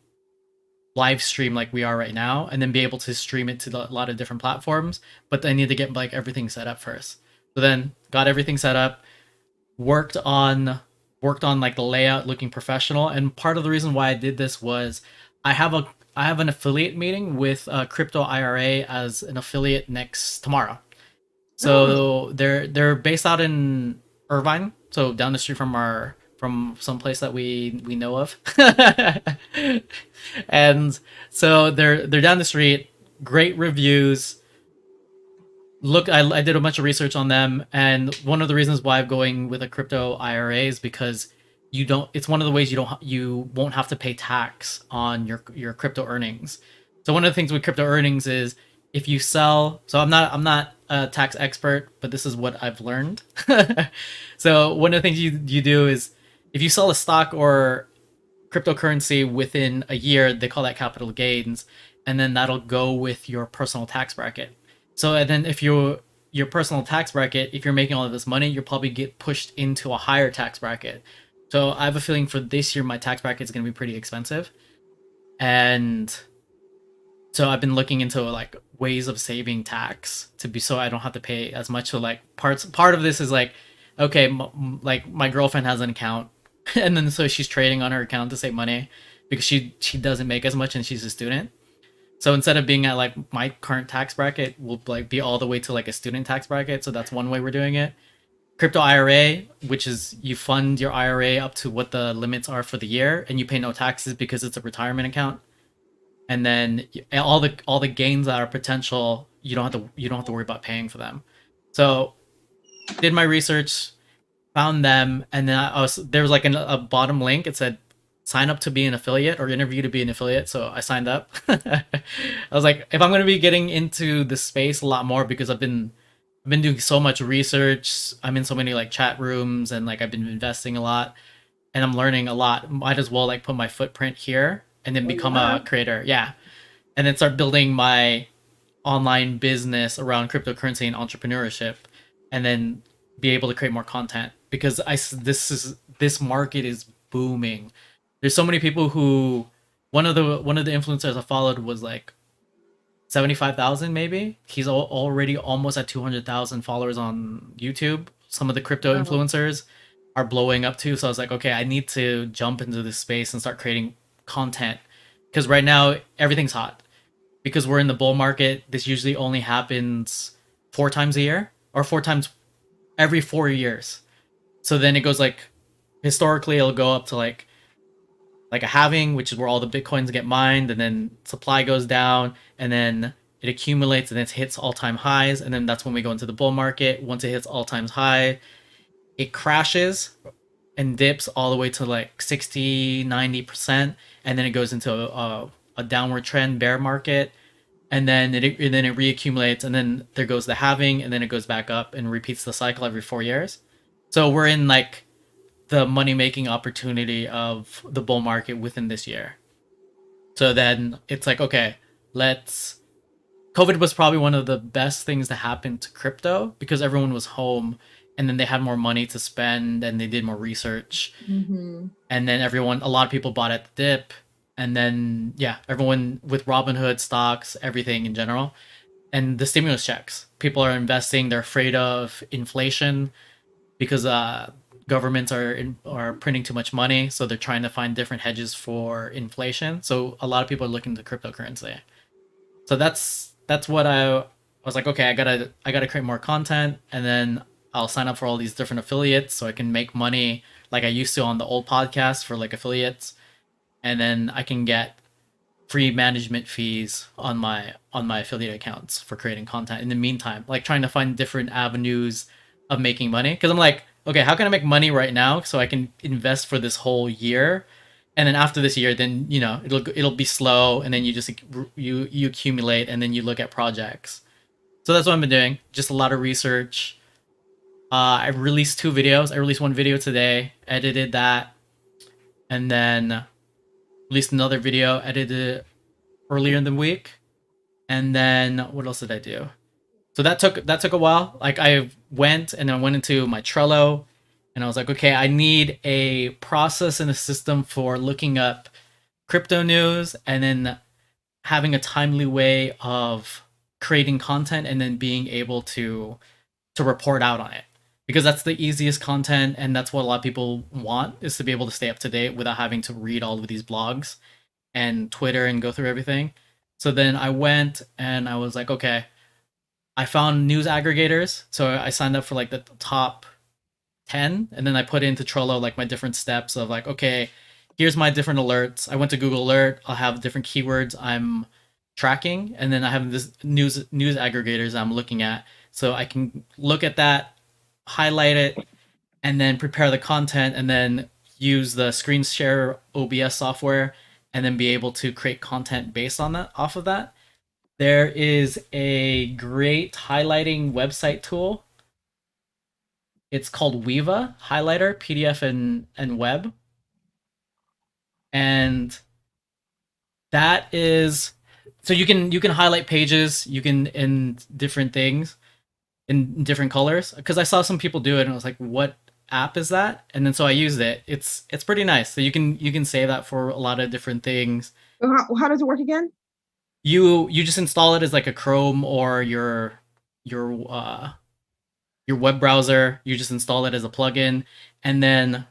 live stream like we are right now, and then be able to stream it to a lot of different platforms. But I need to get like everything set up first. So then got everything set up, worked on like the layout looking professional. And part of the reason why I did this was I have an affiliate meeting with Crypto IRA as an affiliate tomorrow. So they're based out in Irvine, so down the street from some place that we know of. And so they're down the street, great reviews. Look, I did a bunch of research on them, and one of the reasons why I'm going with a crypto IRA is because it's one of the ways you won't have to pay tax on your crypto earnings. So one of the things with crypto earnings is if you sell, so I'm not a tax expert, but this is what I've learned. So one of the things you do is if you sell a stock or cryptocurrency within a year, they call that capital gains, and then that'll go with your personal tax bracket. So and then if your personal tax bracket, if you're making all of this money, you'll probably get pushed into a higher tax bracket. So I have a feeling for this year my tax bracket is going to be pretty expensive, and so I've been looking into like ways of saving tax to be so I don't have to pay as much. So like part of this is like, okay, like my girlfriend has an account, and then so she's trading on her account to save money because she doesn't make as much and she's a student. So instead of being at like my current tax bracket, we'll like be all the way to like a student tax bracket. So that's one way we're doing it. Crypto IRA, which is you fund your IRA up to what the limits are for the year, and you pay no taxes because it's a retirement account. And then all the gains that are potential, you don't have to worry about paying for them. So did my research, found them, and then there was like a bottom link. It said sign up to be an affiliate or interview to be an affiliate. So I signed up. I was like, if I'm going to be getting into the space a lot more, because I've been doing so much research, I'm in so many like chat rooms, and like I've been investing a lot, and I'm learning a lot. Might as well like put my footprint here and then become a creator. Yeah. And then start building my online business around cryptocurrency and entrepreneurship, and then be able to create more content, because this market is booming. There's so many people who one of the influencers I followed was like 75,000 maybe. He's already almost at 200,000 followers on YouTube. Some of the crypto Wow. influencers are blowing up too. So I was like, okay, I need to jump into this space and start creating content because right now everything's hot. Because we're in the bull market, this usually only happens 4 times a year or 4 times every 4 years. So then it goes like historically it'll go up to like a halving, which is where all the bitcoins get mined, and then supply goes down, and then it accumulates and it hits all-time highs, and then that's when we go into the bull market. Once it hits all-time high, it crashes and dips all the way to like 60-90%, and then it goes into a downward trend bear market, and then it reaccumulates, and then there goes the halving, and then it goes back up and repeats the cycle every 4 years. So we're in like the money making opportunity of the bull market within this year. So then it's like, okay, let's. COVID was probably one of the best things to happen to crypto because everyone was home and then they had more money to spend and they did more research. Mm-hmm. And then a lot of people bought at the dip. And then, yeah, everyone with Robinhood stocks, everything in general. And the stimulus checks. People are investing. They're afraid of inflation because governments are printing too much money, so they're trying to find different hedges for inflation. So a lot of people are looking to cryptocurrency. So that's what I was like. Okay, I gotta create more content, and then I'll sign up for all these different affiliates so I can make money like I used to on the old podcast for like affiliates, and then I can get free management fees on my affiliate accounts for creating content in the meantime, like trying to find different avenues of making money because I'm like, okay, how can I make money right now so I can invest for this whole year, and then after this year, then it'll be slow, and then you accumulate, and then you look at projects. So that's what I've been doing, just a lot of research. I released 2 videos. I released one video today, edited that, and then released another video, edited it earlier in the week, and then what else did I do? So that took a while. Like I went into my Trello, and I was like, okay, I need a process and a system for looking up crypto news, and then having a timely way of creating content, and then being able to report out on it, because that's the easiest content, and that's what a lot of people want, is to be able to stay up to date without having to read all of these blogs and Twitter and go through everything. So then I went and I was like, okay, I found news aggregators. So I signed up for like the top 10, and then I put into Trello like my different steps of like, okay, here's my different alerts. I went to Google Alert. I'll have different keywords I'm tracking, and then I have this news aggregators I'm looking at. So I can look at that, highlight it, and then prepare the content, and then use the screen share OBS software, and then be able to create content based on that, off of that. There is a great highlighting website tool. It's called Weava Highlighter, PDF and web. And that is, so you can highlight pages, you can in different things in different colors, because I saw some people do it and I was like, what app is that? And then so I used it. It's pretty nice. So you can save that for a lot of different things. So how does it work again? You just install it as like a Chrome or your your web browser. You just install it as a plugin, and then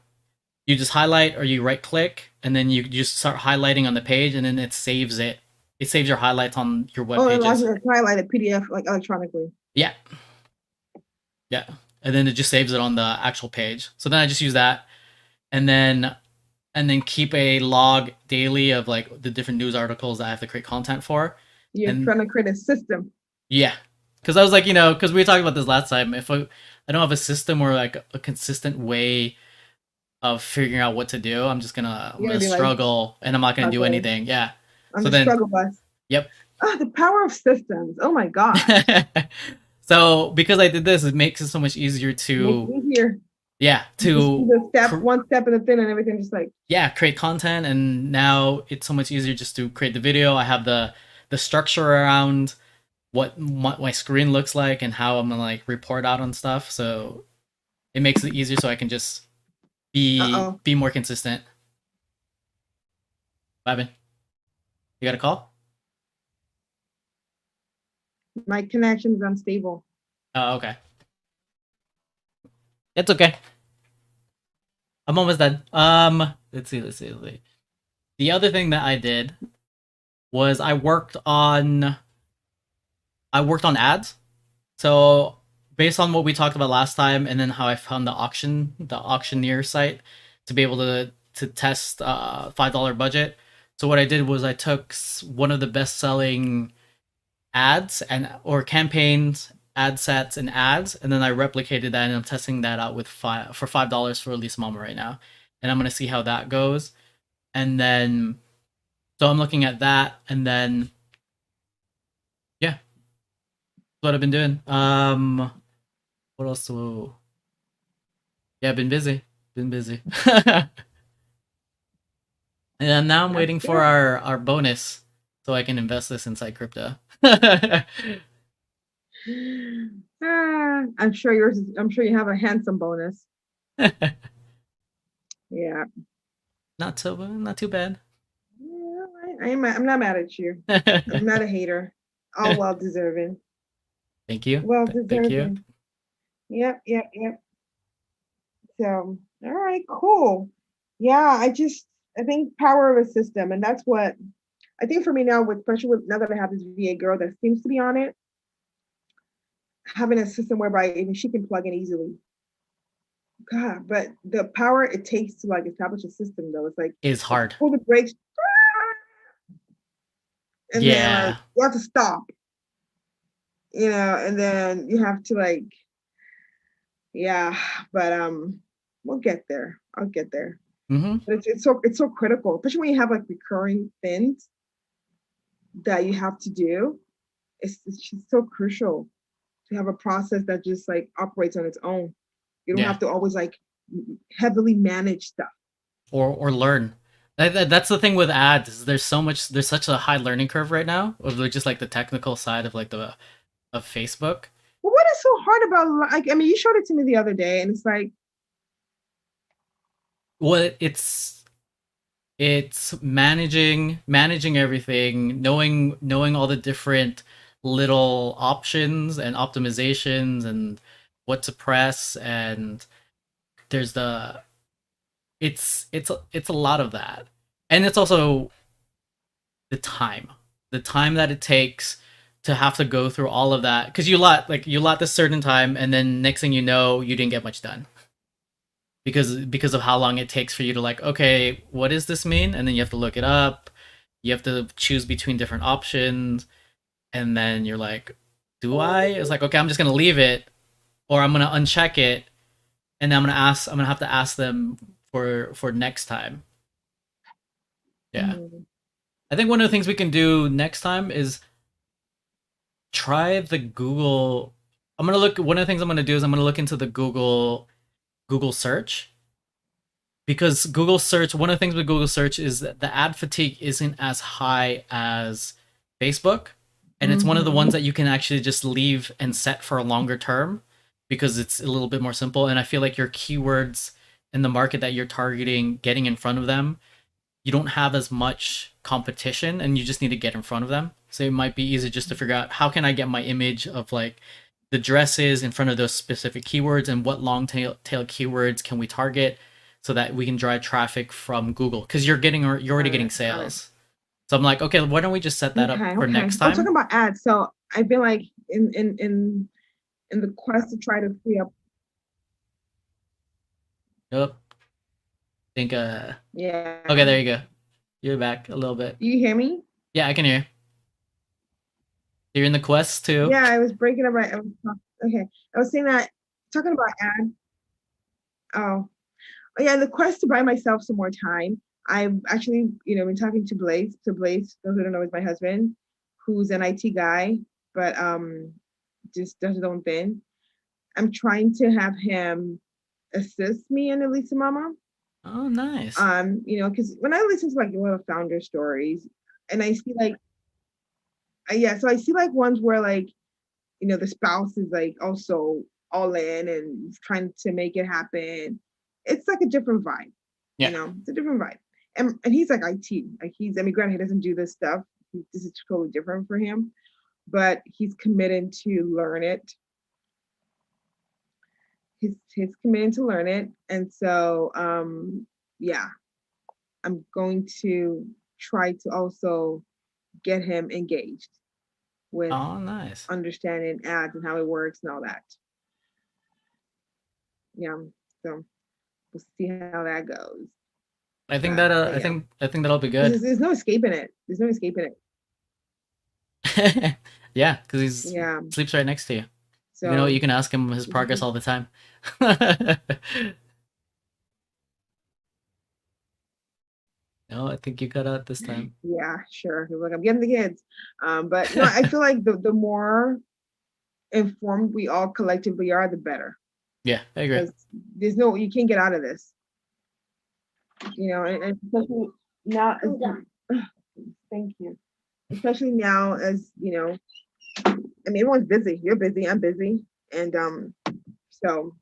you just highlight, or you right click, and then you just start highlighting on the page, and then it saves it. It saves your highlights on your web Oh, it allows pages. you to highlight a PDF like electronically. Yeah, yeah, and then it just saves it on the actual page. So then I just use that, and then keep a log daily of like the different news articles that I have to create content for. You're And trying to create a system. yeah, because I was like, because we talked about this last time. If I don't have a system or like a consistent way of figuring out what to do, I'm You're gonna gonna be like, struggle, and I'm not gonna do okay, anything. Yeah. on So the then, struggle bus. yep. Ah, the power of systems. Oh my God. So because I did this, it makes it so much easier Makes to, it easier. yeah, You just do the step, cr- one step in the thing and everything just like, yeah, create content. And now it's so much easier just to create the video. I have the structure around what my screen looks like and how I'm gonna like report out on stuff. So it makes it easier so I can just be uh-oh. be more consistent. Bye, You got a call? My connection is unstable. Oh, okay. It's okay. I'm almost done. Let's see. The other thing that I did was I worked on ads. So based on what we talked about last time, and then how I found the auctioneer site to be able to test $5 budget. So what I did was I took one of the best selling ads and or campaigns, ad sets, and ads, and then I replicated that, and I'm testing that out with $5 for Elise Mama right now, and I'm gonna see how that goes, and then so I'm looking at that, and then yeah, what I've been doing. What else? Yeah, been busy, and now I'm That's waiting for good. our bonus so I can invest this inside crypto. I'm sure yours. I'm sure you have a handsome bonus. Yeah. Not too bad. Yeah, I'm not mad at you. I'm not a hater. All well deserving. Thank you. Well Thank you. deserving. Yep, yep, yep. So, all right, cool. Yeah, I think power of a system, and that's what I think for me now, especially with now that I have this VA girl that seems to be on it, having a system whereby even she can plug in easily. God, but the power it takes to like establish a system though, it's like Is you hard. pull the brakes and then like Yeah. you have to stop, and then you have to like, yeah, but we'll get there. I'll get there. Mm-hmm. But it's so critical, especially when you have like recurring things that you have to do. It's just so crucial to have a process that just like operates on its own. You don't Yeah. have to always like heavily manage stuff. Or learn. That's the thing with ads. Is there's such a high learning curve right now of just like the technical side of like the of Facebook. But what is so hard about like I mean you showed it to me the other day and it's like Well, it's managing everything, knowing all the different little options and optimizations and what to press, and there's the it's a lot of that, and it's also the time that it takes to have to go through all of that, because you lot this certain time, and then next thing you know you didn't get much done because of how long it takes for you to like, okay, what does this mean, and then you have to look it up, you have to choose between different options, and then you're like, do I, it's like, okay, I'm just gonna leave it, or I'm gonna uncheck it, and then I'm gonna have to ask them for next time. Yeah, mm, I think one of the things we can do next time is try the Google. I'm gonna look. One of the things I'm gonna do is I'm gonna look into the Google search, because Google search. One of the things with Google search is that the ad fatigue isn't as high as Facebook, and it's one of the mhm. ones that you can actually just leave and set for a longer term because it's a little bit more simple. And I feel like your keywords in the market that you're targeting, getting in front of them, you don't have as much competition, and you just need to get in front of them. So it might be easy just to figure out how can I get my image of like the dresses in front of those specific keywords, and what tail keywords can we target so that we can drive traffic from Google, because you're already getting Got it. sales. So I'm like, okay, why don't we just set that up Okay, for okay. next Oh, talking time? about ads. So I've been like in the quest to try to free up. Yep. Think okay, Yeah. there you go. You're back a little bit. Do you hear me? Yeah, I can hear you. You're in the quest too. Yeah, I was breaking up. Okay. I was saying that talking about ads. Oh, oh yeah, the quest to buy myself some more time. I've actually, been talking to Blaze. To Blaze, those who don't know, is my husband, who's an IT guy, but just does his own thing. I'm trying to have him assist me in Elisa Mama. Oh, nice. Because when I listen to like a lot of founder stories, and I see like, yeah, so I see like ones where like, the spouse is like also all in and trying to make it happen. It's like a different vibe, Yeah. it's a different vibe. and he's like IT. Like I mean, granted, he doesn't do this stuff. This is totally different for him, but he's committed to learn it. He's committed to learn it, and so yeah, I'm going to try to also get him engaged with Oh, nice. understanding ads and how it works and all that. Yeah, so we'll see how that goes. I think that But yeah, I think that'll be good. there's no escaping it. There's no escaping it. Yeah, because he's Yeah. sleeps right next to you. So You can ask him his progress all the time. No, I think you got out this time. yeah, sure. He's like, I'm getting the kids. But no, I feel like the more informed we all collectively are, the better. Yeah, I agree. Because you can't get out of this. And especially now. Thank you. Especially now, as I mean, everyone's busy. You're busy. I'm busy, and so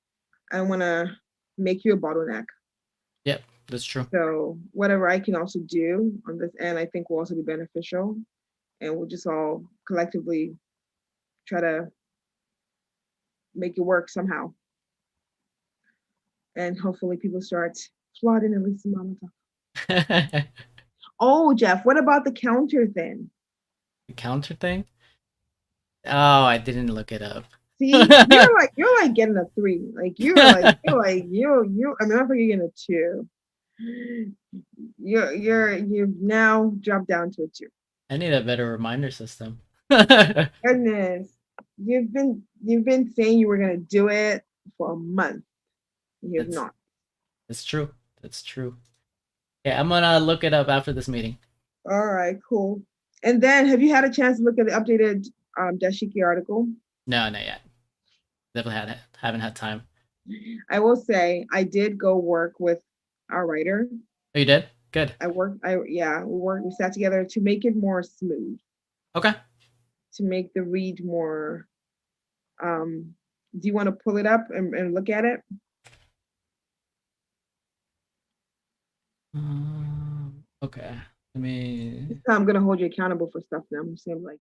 I don't want to make you a bottleneck. Yep, that's true. So whatever I can also do on this end, I think will also be beneficial, and we'll just all collectively try to make it work somehow. And hopefully people start flooding at least Mama Talk. Oh, Jeff, what about the counter thing? The counter thing? Oh, I didn't look it up. See, you're like getting a 3. Like you. I mean, I think you're getting a 2. You've now dropped down to a 2. I need a better reminder system. Goodness, you've been saying you were gonna do it for a month. You have That's not. that's true. That's true. Yeah, I'm gonna look it up after this meeting. All right, cool. And then, have you had a chance to look at the updated Dashiki article? No, not yet. Definitely haven't had time. I will say I did go work with our writer. Oh, you did? Good. We sat together to make it more smooth, Okay. to make the read more. Do you want to pull it up and look at it? Okay. Let me. I'm gonna hold you accountable for stuff now. I'm saying like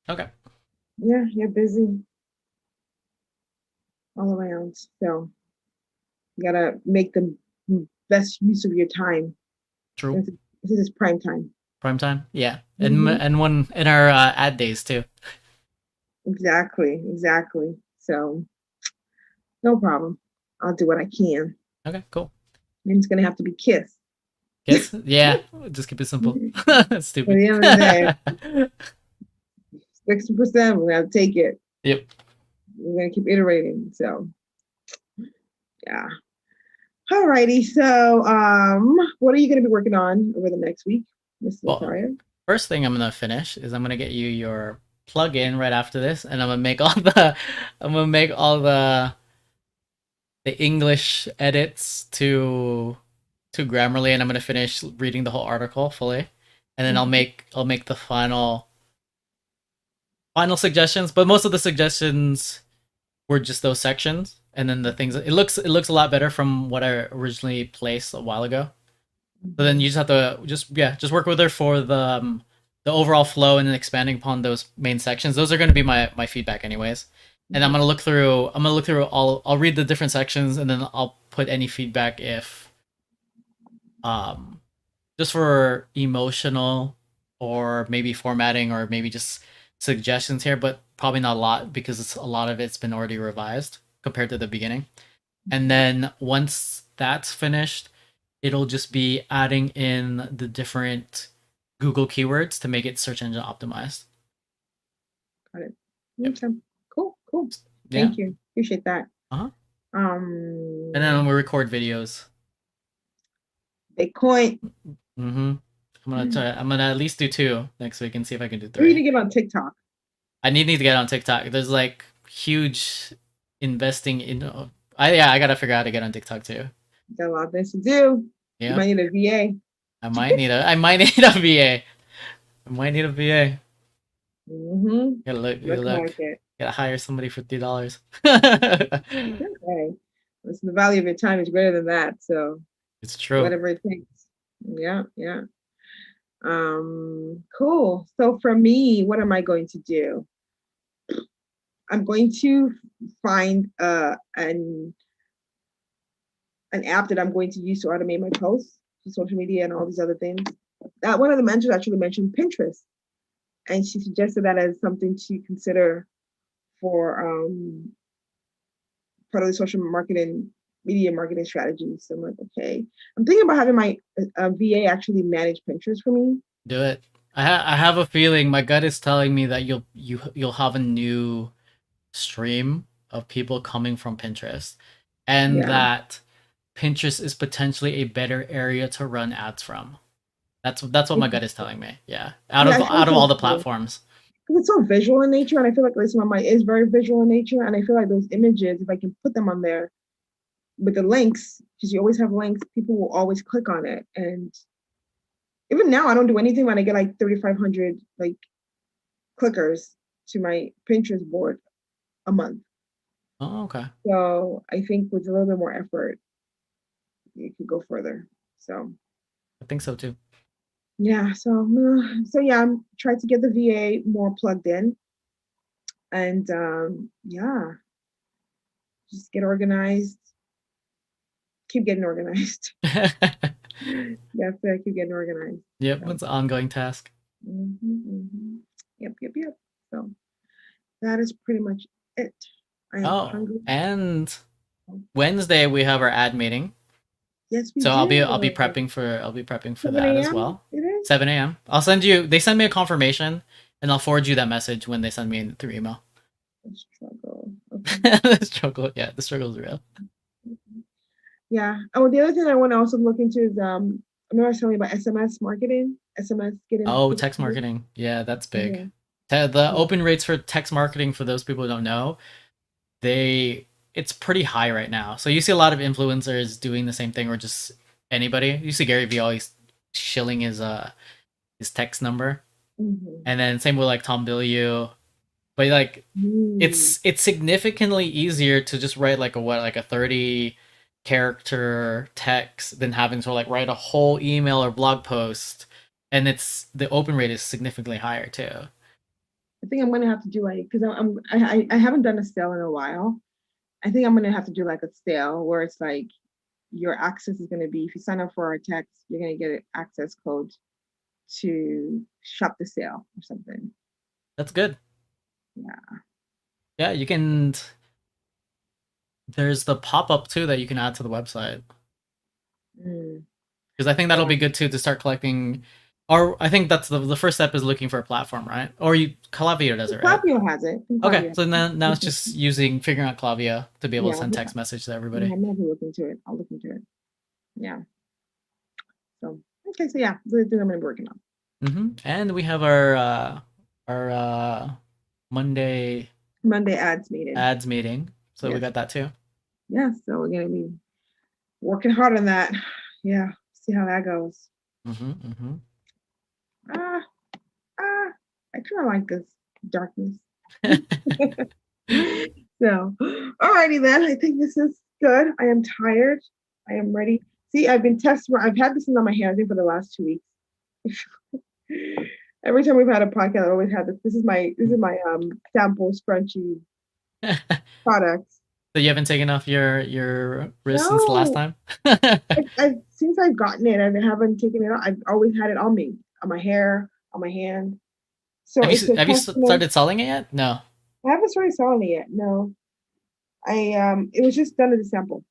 Okay. Yeah, you're busy all around. So you gotta make the best use of your time. True. This is prime time. Prime time. Yeah. Hmm. And one in our ad days too. Exactly, exactly. So no problem. I'll do what I can. Okay. Cool. And it's gonna have to be Kiss. Kiss. Yeah. Just keep it simple. At Stupid. the end of the day, 60%, we're gonna take it. Yep. We're gonna keep iterating. So yeah. Alrighty. So what are you gonna be working on over the next week, Mr. Well, Lataria? first thing I'm gonna finish is I'm gonna get you your plug-in right after this, and I'm gonna make all the English edits to Grammarly, and I'm gonna finish reading the whole article fully, and then Mhm. I'll make the final suggestions. But most of the suggestions were just those sections, and then the things it looks a lot better from what I originally placed a while ago. So then Mhm. you just have to just work with her for the overall flow and then expanding upon those main sections. Those are going to be my feedback anyways. And Mhm. I'm gonna look through all I'll read the different sections and then I'll put any feedback if um just for emotional or maybe formatting or maybe just suggestions here, but probably not a lot because a lot of it's been already revised compared to the beginning. And then once that's finished, it'll just be adding in the different Google keywords to make it search engine optimized. Got it. Yep. Okay. Cool. Cool. Yeah. Thank you. Appreciate that. Uh-huh. And then Um, we record videos. Bitcoin. Mm-hmm. I'm gonna at least do 2 next week and see if I can do We need 3. to get on TikTok. I need to get on TikTok. There's like huge investing in. I gotta figure out how to get on TikTok too. Got a lot of things to do. You Yep. might need a VA. I might need a VA. I might need a VA. Mm-hmm. Gotta look. Gotta Look look. like it. Gotta hire somebody for $3. Okay. Listen, the value of your time is greater than that. So It's true. whatever it takes. Yeah, yeah. Cool. So for me, what am I going to do? I'm going to find an app that I'm going to use to automate my posts to social media and all these other things. One of the mentors actually mentioned Pinterest, and she suggested that as something to consider for part of the social marketing, media marketing strategies. So I'm like, okay, I'm thinking about having my VA actually manage Pinterest for me. Do it. I have a feeling. My gut is telling me that you'll have a new stream of people coming from Pinterest, and Yeah, that Pinterest is potentially a better area to run ads from. That's what my gut is telling me. Yeah, yeah, I feel out of so all the too. platforms. Because it's so visual in nature, and I feel like at least my mind is very visual in nature, and I feel like those images, if I can put them on there with the links, because you always have links, people will always click on it. And even now, I don't do anything when I get like 3,500 like clickers to my Pinterest board a month. Oh, okay. So I think with a little bit more effort, you could go further. So I think so too. yeah, so yeah, I'm trying to get the VA more plugged in, and yeah, just get organized, keep getting organized. That's it, keep getting organized. Yep, So, it's an ongoing task. mhm. Yep, yep, yep. So that is pretty much it. I am Oh, hungry. and Wednesday we have our ad meeting. Yes, we So I'll be do. prepping for that 7 as a.m. well. It is. 7 a.m. I'll send you. They send me a confirmation, and I'll forward you that message when they send me through email. A struggle. Okay. The struggle, yeah, the struggle is real. Yeah. Oh, the other thing I want to also look into is I remember I was telling you about SMS marketing. SMS Oh, getting text marketing, yeah, that's big. yeah. The Yeah. open rates for text marketing, for those people who don't know, they it's pretty high right now. So you see a lot of influencers doing the same thing, or just anybody. You see Gary Vee always shilling his text number, Mm-hmm. and then same with like Tom Bilyeu. But like Mm. it's significantly easier to just write like a 30 character text than having to like write a whole email or blog post, and it's the open rate is significantly higher too. I think I'm gonna have to do like because I haven't done a sale in a while. I think I'm gonna have to do like a sale where it's like your access is gonna be if you sign up for our text, you're gonna get an access code to shop the sale or something. That's good. Yeah. Yeah, you can. There's the pop up too that you can add to the website. Mm. Because I think that'll be good too to start collecting. Or I think that's the first step is looking for a platform, right? Or Klaviyo does it, right? Klaviyo has it. Okay, Klaviyo. so now it's just figuring out Klaviyo to be able to Yeah, send text message to yeah, everybody. I'm gonna look into it. I'll look into it. Yeah. So okay, so yeah, the thing I'm gonna be working on. And we have our Monday ads meeting. So we got that too. Yeah, so we're gonna be working hard on that. Yeah, see how that goes. I kind of like this darkness. So, alrighty then. I think this is good. I am tired. I am ready. See, I've been testing. I've had this on my hair, I think, for the last 2 weeks. Every time we've had a podcast, I always have this. This is my sample scrunchy product. So you haven't taken off your wrist since the last time? Since I've gotten it, I haven't taken it off. I've always had it on me, on my hair, on my hand. So have you started selling it yet? No. I haven't started selling it yet. No. It was just done as a sample.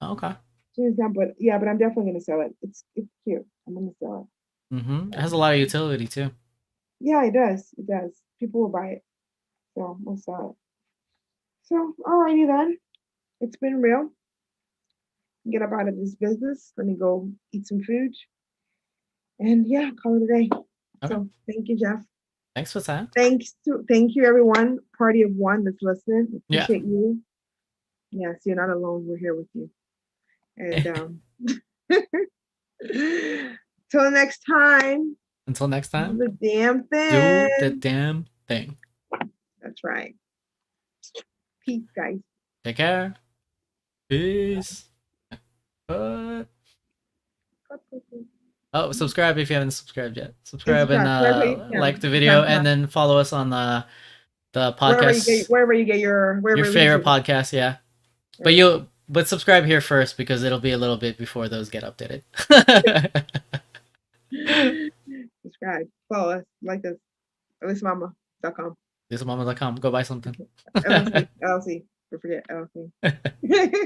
Oh, okay. But yeah, but I'm definitely gonna sell it. It's cute. I'm gonna sell it. It has a lot of utility too. Yeah, it does. It does. People will buy it. So we'll sell it. So alrighty then. It's been real. Get up out of this business. Let me go eat some food. And yeah, call it a day. Okay. So thank you, Jeff. Thanks for that. Thank you, everyone. Party of one that's listening. Appreciate you. Yes, you're not alone. We're here with you. And till next time. Until next time. Do the damn thing. Do the damn thing. That's right. Peace, guys. Take care. Peace. Oh, subscribe if you haven't subscribed yet. Subscribe and like the video, and then follow us on the podcast. Wherever you get your favorite podcast, yeah. But subscribe here first because it'll be a little bit before those get updated. Subscribe, follow us, like us. LisaMama.com. LisaMama.com. Go buy something. LLC. Don't forget LLC.